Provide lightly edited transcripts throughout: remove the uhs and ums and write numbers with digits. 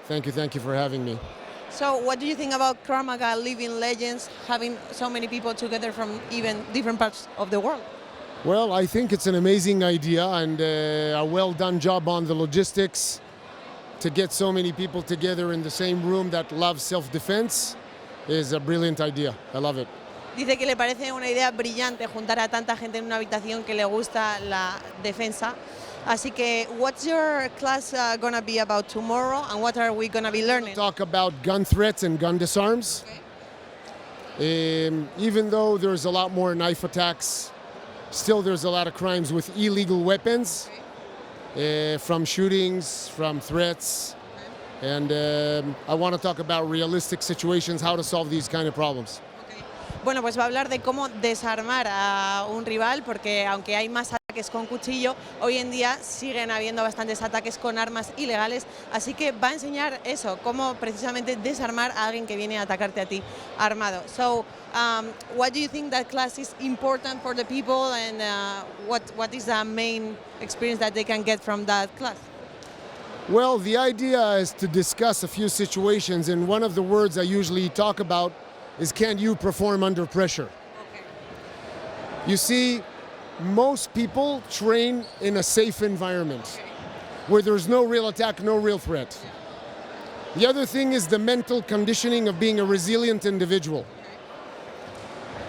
Thank you for having me. So what do you think about KRAV MAGA living legends, having so many people together from even different parts of the world? Well, I think it's an amazing idea and a well done job on the logistics to get so many people together in the same room that love self-defense is a brilliant idea. I love it. Dice que le parece una idea brillante juntar a tanta gente en una habitación que le gusta la defensa. Así que, what's your class gonna be about tomorrow, and what are we gonna be learning? Talk about gun threats and gun disarms. Okay. Even though there's a lot more knife attacks, still there's a lot of crimes with illegal weapons, from shootings, from threats, and I want to talk about realistic situations, how to solve these kind of problems. Bueno, pues va a hablar de cómo desarmar a un rival, porque aunque hay más ataques con cuchillo, hoy en día siguen habiendo bastantes ataques con armas ilegales, así que va a enseñar eso, cómo precisamente desarmar a alguien que viene a atacarte a ti armado. So, what do you think that class is important for the people, and what is the main experience that they can get from that class? Well, the idea is to discuss a few situations, and one of the words I usually talk about is, can you perform under pressure? Okay. You see, most people train in a safe environment where there's no real attack, no real threat. The other thing is the mental conditioning of being a resilient individual.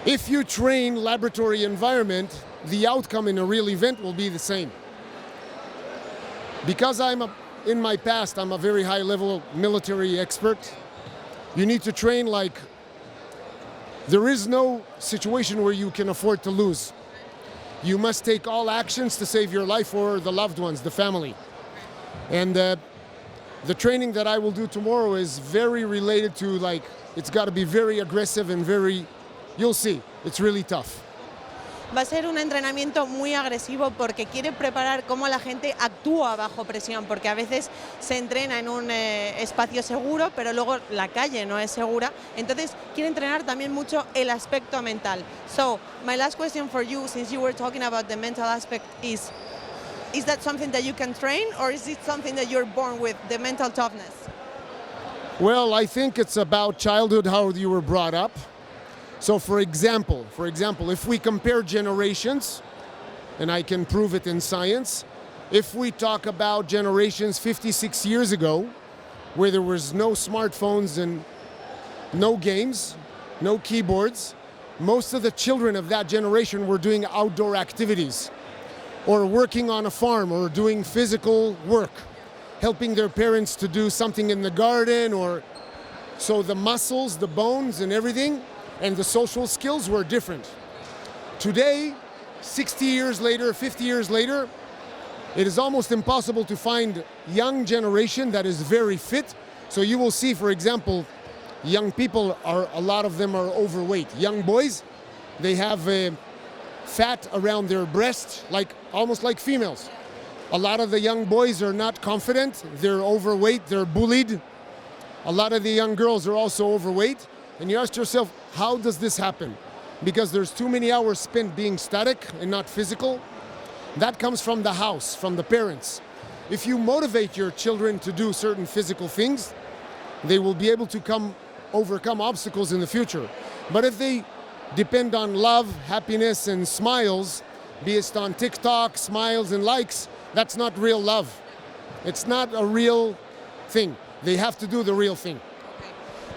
If you train laboratory environment, the outcome in a real event will be the same. Because in my past, I'm a very high-level military expert, you need to train like there is no situation where you can afford to lose. You must take all actions to save your life or the loved ones, the family. And the training that I will do tomorrow is very related to, like, it's got to be very aggressive and very, you'll see, it's really tough. Va a ser un entrenamiento muy agresivo porque quiere preparar cómo la gente actúa bajo presión, porque a veces se entrena en un espacio seguro, pero luego la calle no es segura. Entonces quiere entrenar también mucho el aspecto mental. So, my last question for you, since you were talking about the mental aspect, is that something that you can train, or is it something that you're born with, the mental toughness? Well, I think it's about childhood, how you were brought up. So for example, if we compare generations, and I can prove it in science, if we talk about generations 56 years ago, where there was no smartphones and no games, no keyboards, most of the children of that generation were doing outdoor activities, or working on a farm, or doing physical work, helping their parents to do something in the garden, or so the muscles, the bones and everything, and the social skills were different. Today, 60 years later, 50 years later, it is almost impossible to find young generation that is very fit. So you will see, for example, young people a lot of them are overweight. Young boys, they have fat around their breast, almost like females. A lot of the young boys are not confident, they're overweight, they're bullied. A lot of the young girls are also overweight. And you ask yourself, how does this happen? Because there's too many hours spent being static and not physical. That comes from the house, from the parents. If you motivate your children to do certain physical things, they will be able to overcome obstacles in the future. But if they depend on love, happiness, and smiles, based on TikTok, smiles, and likes, that's not real love. It's not a real thing. They have to do the real thing.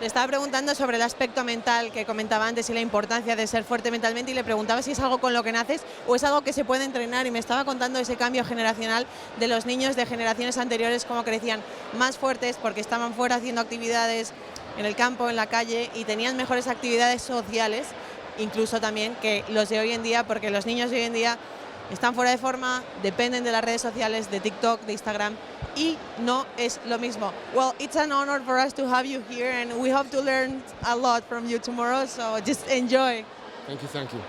Le estaba preguntando sobre el aspecto mental que comentaba antes y la importancia de ser fuerte mentalmente, y le preguntaba si es algo con lo que naces o es algo que se puede entrenar, y me estaba contando ese cambio generacional de los niños de generaciones anteriores, cómo crecían más fuertes porque estaban fuera haciendo actividades en el campo, en la calle, y tenían mejores actividades sociales, incluso también que los de hoy en día, porque los niños de hoy en día están fuera de forma, dependen de las redes sociales, de TikTok, de Instagram, y no es lo mismo. Well, it's an honor for us to have you here, and we hope to learn a lot from you tomorrow, so just enjoy. Thank you.